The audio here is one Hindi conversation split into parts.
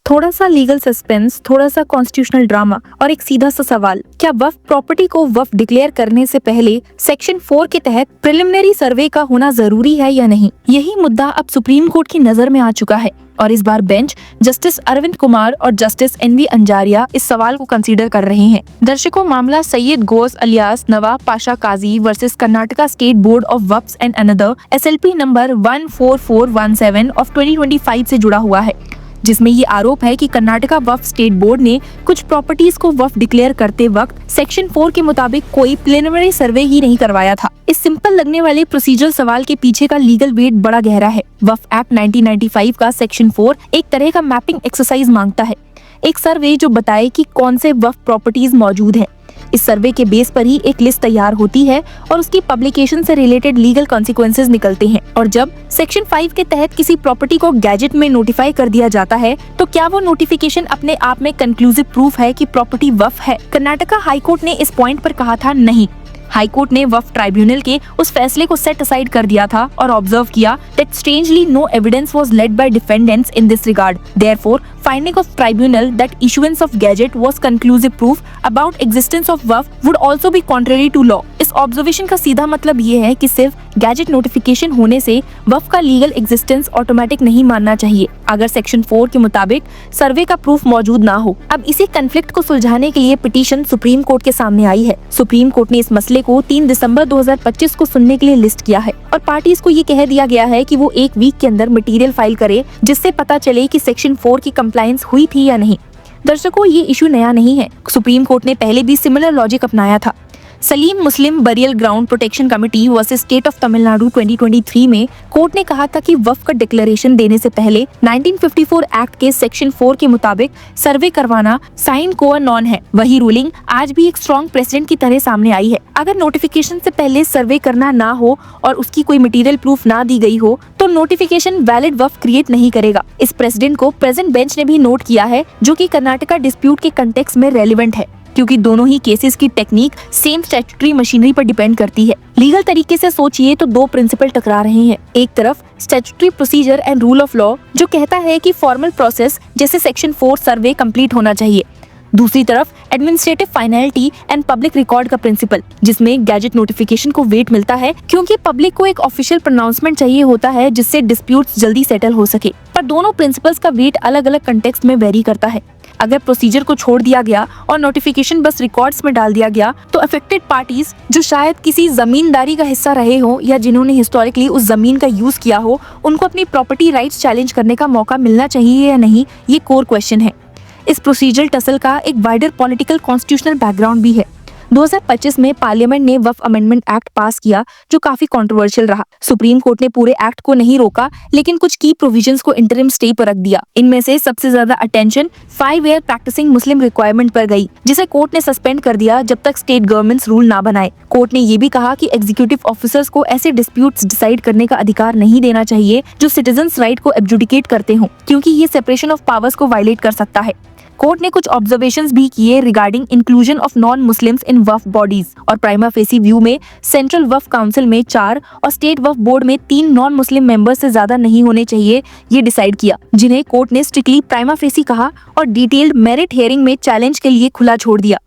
थोड़ा सा लीगल सस्पेंस, थोड़ा सा कॉन्स्टिट्यूशनल ड्रामा और एक सीधा सा सवाल, क्या वक्फ प्रॉपर्टी को वक्फ डिक्लेयर करने से पहले सेक्शन 4 के तहत प्रिलिमिनरी सर्वे का होना जरूरी है या नहीं? यही मुद्दा अब सुप्रीम कोर्ट की नजर में आ चुका है और इस बार बेंच जस्टिस अरविंद कुमार और जस्टिस एनवी अंजारिया इस सवाल को कंसीडर कर रहे हैं। दर्शकों, मामला Syed Ghouse alias Nawab Pasha Kazi versus Karnataka state board of Wakfs and another SLP number 14417 of 2025 से जुड़ा हुआ है, जिसमें ये आरोप है कि कर्नाटका वक्फ स्टेट बोर्ड ने कुछ प्रॉपर्टीज को वक्फ डिक्लेयर करते वक्त सेक्शन 4 के मुताबिक कोई प्रिलिमिनरी सर्वे ही नहीं करवाया था। इस सिंपल लगने वाले प्रोसीजरल सवाल के पीछे का लीगल वेट बड़ा गहरा है। वक्फ एक्ट 1995 का सेक्शन 4 एक तरह का मैपिंग एक्सरसाइज मांगता है, एक सर्वे जो बताए कि कौन से वक्फ प्रॉपर्टीज मौजूद हैं। इस सर्वे के बेस पर ही एक लिस्ट तैयार होती है और उसकी पब्लिकेशन से रिलेटेड लीगल कॉन्सिक्वेंसेज निकलते हैं। और जब सेक्शन 5 के तहत किसी प्रॉपर्टी को गैजेट में नोटिफाई कर दिया जाता है तो क्या वो नोटिफिकेशन अपने आप में कंक्लूसिव प्रूफ है कि प्रॉपर्टी वक्फ है? कर्नाटका हाई कोर्ट ने इस पॉइंट पर कहा था नहीं। हाई कोर्ट ने वक्फ ट्राइब्यूनल के उस फैसले को सेट असाइड कर दिया था और ऑब्जर्व किया that strangely no evidence was led by defendants in this regard, therefore finding of tribunal that issuance of gadget was conclusive proof about existence of Waqf would also be contrary to law। इस ऑब्जर्वेशन का सीधा मतलब ये है कि सिर्फ गैजेट नोटिफिकेशन होने से वक्फ का लीगल एग्जिस्टेंस ऑटोमेटिक नहीं मानना चाहिए अगर सेक्शन 4 के मुताबिक सर्वे का प्रूफ मौजूद ना हो। अब इसी कन्फ्लिक्ट को सुलझाने के लिए पिटीशन सुप्रीम कोर्ट के सामने आई है। सुप्रीम कोर्ट ने इस मसले को 3 दिसंबर 2025 को सुनने के लिए लिस्ट किया है और पार्टीज को ये कह दिया गया है कि वो एक वीक के अंदर मटेरियल फाइल करे जिससे पता चले कि सेक्शन 4 की कंप्लायंस हुई थी या नहीं। दर्शकों, ये इशू नया नहीं है। सुप्रीम कोर्ट ने पहले भी सिमिलर लॉजिक अपनाया था। Salim Muslim burial ground protection committee versus state of Tamil Nadu 2023 में कोर्ट ने कहा था कि वक्फ का डिक्लेरेशन देने से पहले 1954 एक्ट के सेक्शन 4 के मुताबिक सर्वे करवाना साइन कोआ नॉन है। वही रूलिंग आज भी एक स्ट्रॉन्ग प्रेसिडेंट की तरह सामने आई है। अगर नोटिफिकेशन से पहले सर्वे करना ना हो और उसकी कोई मटेरियल प्रूफ ना दी गई हो तो नोटिफिकेशन वैलिड वक्फ क्रिएट नहीं करेगा। इस प्रेसिडेंट को प्रेजेंट बेंच ने भी नोट किया है, जो कि कर्नाटका डिस्प्यूट के कंटेक्स्ट में रेलेवेंट है क्योंकि दोनों ही केसेस की टेक्निक सेम स्टैट्यूटरी मशीनरी पर डिपेंड करती है। लीगल तरीके से सोचिए तो दो प्रिंसिपल टकरा रहे हैं। एक तरफ statutory procedure and rule of law जो कहता है कि फॉर्मल प्रोसेस जैसे सेक्शन 4 सर्वे कंप्लीट होना चाहिए, दूसरी तरफ administrative finality and public record का प्रिंसिपल जिसमें गैजेट नोटिफिकेशन को वेट मिलता है क्योंकि पब्लिक को एक ऑफिशियल प्रोनाउंसमेंट चाहिए होता है जिससे डिस्प्यूट्स जल्दी सेटल हो सके। पर दोनों प्रिंसिपल्स का वेट अलग अलग कंटेक्स्ट में वेरी करता है। अगर प्रोसीजर को छोड़ दिया गया और नोटिफिकेशन बस रिकॉर्ड्स में डाल दिया गया तो अफेक्टेड पार्टीज जो शायद किसी जमींदारी का हिस्सा रहे हो या जिन्होंने हिस्टोरिकली उस जमीन का यूज किया हो, उनको अपनी प्रॉपर्टी राइट्स चैलेंज करने का मौका मिलना चाहिए या नहीं, ये कोर क्वेश्चन है। इस प्रोसीजरल टसल का एक वाइडर पॉलिटिकल कॉन्स्टिट्यूशनल बैकग्राउंड भी है। 2025 में पार्लियामेंट ने वक्फ अमेंडमेंट एक्ट पास किया जो काफी कंट्रोवर्शियल रहा। सुप्रीम कोर्ट ने पूरे एक्ट को नहीं रोका लेकिन कुछ की प्रोविजंस को इंटरिम स्टे पर रख दिया। इनमें से सबसे ज्यादा अटेंशन 5 ईयर प्रैक्टिसिंग मुस्लिम रिक्वायरमेंट पर गई, जिसे कोर्ट ने सस्पेंड कर दिया जब तक स्टेट गवर्नमेंट्स रूल ना बनाए। कोर्ट ने ये भी कहा कि एग्जीक्यूटिव ऑफिसर्स को ऐसे डिस्प्यूट्स डिसाइड करने का अधिकार नहीं देना चाहिए जो सिटीजन्स राइट को एब्जुडिकेट करते हों, क्योंकि ये सेपरेशन ऑफ पावर्स को वायलेट कर सकता है। कोर्ट ने कुछ ऑब्जर्वेशंस भी किए regarding inclusion of non Muslims in Waqf bodies और प्राइमा फेसी व्यू में सेंट्रल वक्फ काउंसिल में 4 और स्टेट वक्फ बोर्ड में 3 नॉन मुस्लिम मेंबर्स से ज्यादा नहीं होने चाहिए, ये डिसाइड किया, जिन्हें कोर्ट ने स्ट्रिक्टली प्राइमा फेसी कहा और डिटेल्ड मेरिट हियरिंग में चैलेंज के लिए खुला छोड़ दिया।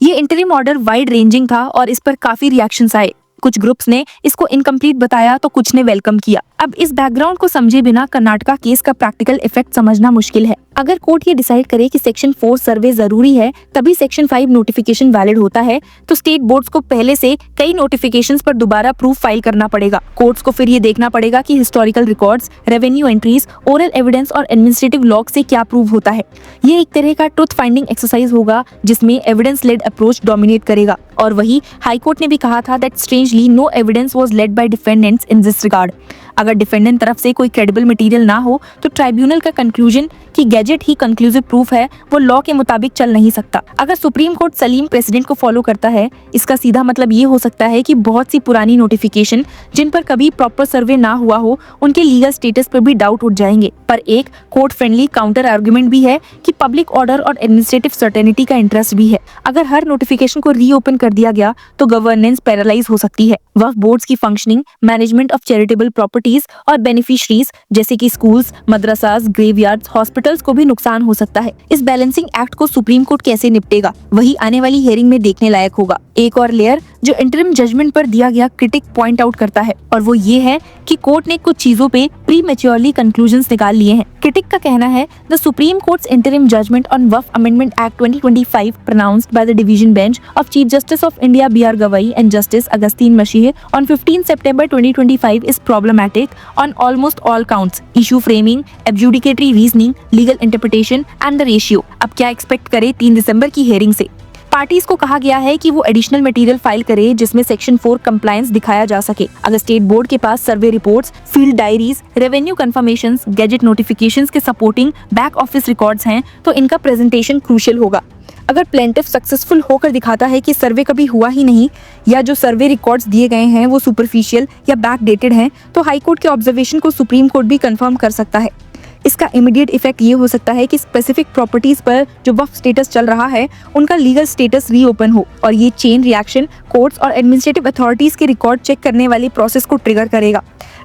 ये इंटरिम ऑर्डर वाइड रेंजिंग था और इस पर काफी रिएक्शंस आए। कुछ ग्रुप्स ने इसको इनकम्प्लीट बताया तो कुछ ने वेलकम किया। अब इस बैकग्राउंड को समझे बिना कर्नाटका केस का प्रैक्टिकल इफेक्ट समझना मुश्किल है। अगर कोर्ट ये डिसाइड करे कि सेक्शन 4 सर्वे जरूरी है तभी सेक्शन 5 नोटिफिकेशन वैलिड होता है तो स्टेट बोर्ड्स को पहले से कई नोटिफिकेशंस पर दोबारा प्रूफ फाइल करना पड़ेगा। कोर्ट्स को फिर ये देखना पड़ेगा कि historical records, revenue entries, oral evidence और एडमिनिस्ट्रेटिव लॉग से क्या प्रूव होता है। ये एक तरह का ट्रुथ फाइंडिंग एक्सरसाइज होगा जिसमें एविडेंस लेड अप्रोच डोमिनेट करेगा। और वही हाई कोर्ट ने भी कहा था that strangely no evidence was led by defendants in this regard. अगर डिफेंडेंट तरफ से कोई क्रेडिबल मटेरियल ना हो तो ट्राइब्यूनल का कंक्लूजन कि गैजेट ही कंक्लूसिव प्रूफ है वो लॉ के मुताबिक चल नहीं सकता। अगर सुप्रीम कोर्ट सलीम प्रेसिडेंट को फॉलो करता है, इसका सीधा मतलब ये हो सकता है कि बहुत सी पुरानी नोटिफिकेशन जिन पर कभी प्रॉपर सर्वे ना हुआ हो उनके लीगल स्टेटस पर भी डाउट उठ जाएंगे। पर एक कोर्ट फ्रेंडली काउंटर आर्गुमेंट भी है कि पब्लिक ऑर्डर और एडमिनिस्ट्रेटिव सर्टेनिटी का इंटरेस्ट भी है। अगर हर नोटिफिकेशन को रीओपन कर दिया गया तो गवर्नेंस पैरालाइज हो सकती है। वक्फ बोर्ड्स की functioning, management of charitable properties और बेनिफिशरीज जैसे कि स्कूल्स, मदरसास, ग्रेवयार्ड्स, हॉस्पिटल हॉस्पिटल्स को भी नुकसान हो सकता है। इस बैलेंसिंग एक्ट को सुप्रीम कोर्ट कैसे निपटेगा, वही आने वाली हियरिंग में देखने लायक होगा। एक और लेयर जो इंटरिम जजमेंट पर दिया गया क्रिटिक पॉइंट आउट करता है, और वो ये है कि कोर्ट ने कुछ चीजों पे प्रीमेच्योरली कंक्लूजन्स निकाल लिए हैं। क्रिटिक का कहना है, the supreme court's interim judgment on Waqf amendment act 2025 pronounced by the division bench of Chief Justice of India B.R. Gavai and Justice Agustin Mashih on 15 September 2025 is problematic on almost all counts: issue framing, adjudicatory reasoning, legal interpretation and the ratio। अब क्या एक्सपेक्ट करें 3 दिसंबर की हियरिंग से? पार्टीज को कहा गया है कि वो एडिशनल मटेरियल फाइल करे जिसमें सेक्शन 4 कंप्लायंस दिखाया जा सके। अगर स्टेट बोर्ड के पास survey reports, field diaries, revenue confirmations, gazette notifications के सपोर्टिंग बैक ऑफिस रिकॉर्ड्स हैं तो इनका प्रेजेंटेशन क्रूशियल होगा। अगर प्लेंटिफ सक्सेसफुल होकर दिखाता है कि सर्वे कभी हुआ ही नहीं, या जो सर्वे रिकॉर्ड्स दिए गए हैं वो सुपरफिशियल या बैकडेटेड हैं, तो हाई कोर्ट के ऑब्जर्वेशन को सुप्रीम कोर्ट भी कंफर्म कर सकता है। इसका इमीडिएट इफेक्ट ये हो सकता है कि स्पेसिफिक प्रॉपर्टीज पर जो वक्फ स्टेटस चल रहा है उनका लीगल स्टेटस रीओपन हो, और ये चेन रिएक्शन कोर्ट्स और एडमिनिस्ट्रेटिव अथॉरिटीज के रिकॉर्ड चेक करने वाली प्रोसेस को ट्रिगर करेगा।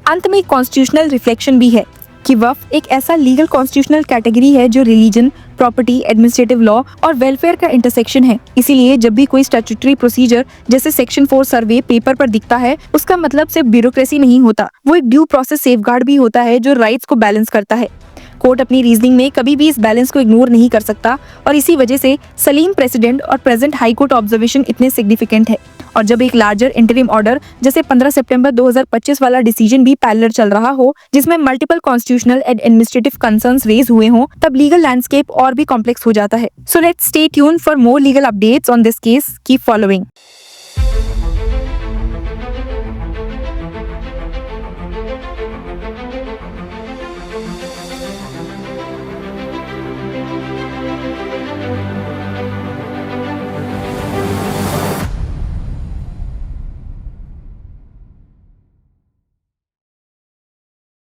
अंत में एक कॉन्स्टिट्यूशनल रिफ्लेक्शन भी है कि वक्फ एक ऐसा लीगल कॉन्स्टिट्यूशनल कैटेगरी है जो रिलीजन, प्रॉपर्टी, एडमिनिस्ट्रेटिव लॉ और वेलफेयर का इंटरसेक्शन है। इसीलिए जब भी कोई स्टैट्यूटरी प्रोसीजर जैसे सेक्शन 4 सर्वे पेपर पर दिखता है, उसका मतलब सिर्फ ब्यूरोक्रेसी नहीं होता, वो एक ड्यू प्रोसेस सेफगार्ड भी होता है जो राइट्स को बैलेंस करता है। कोर्ट अपनी रीजनिंग में कभी भी इस बैलेंस को इग्नोर नहीं कर सकता, और इसी वजह से सलीम प्रेसिडेंट और प्रेजेंट हाई कोर्ट ऑब्जर्वेशन इतने सिग्निफिकेंट है। और जब एक लार्जर इंटरिम ऑर्डर जैसे 15 सितंबर 2025 वाला डिसीजन भी पैरेलल चल रहा हो, जिसमें multiple constitutional and administrative concerns raise हुए हों, तब लीगल लैंडस्केप और भी कॉम्प्लेक्स हो जाता है। So let's stay tuned for more legal updates on this case. Keep following.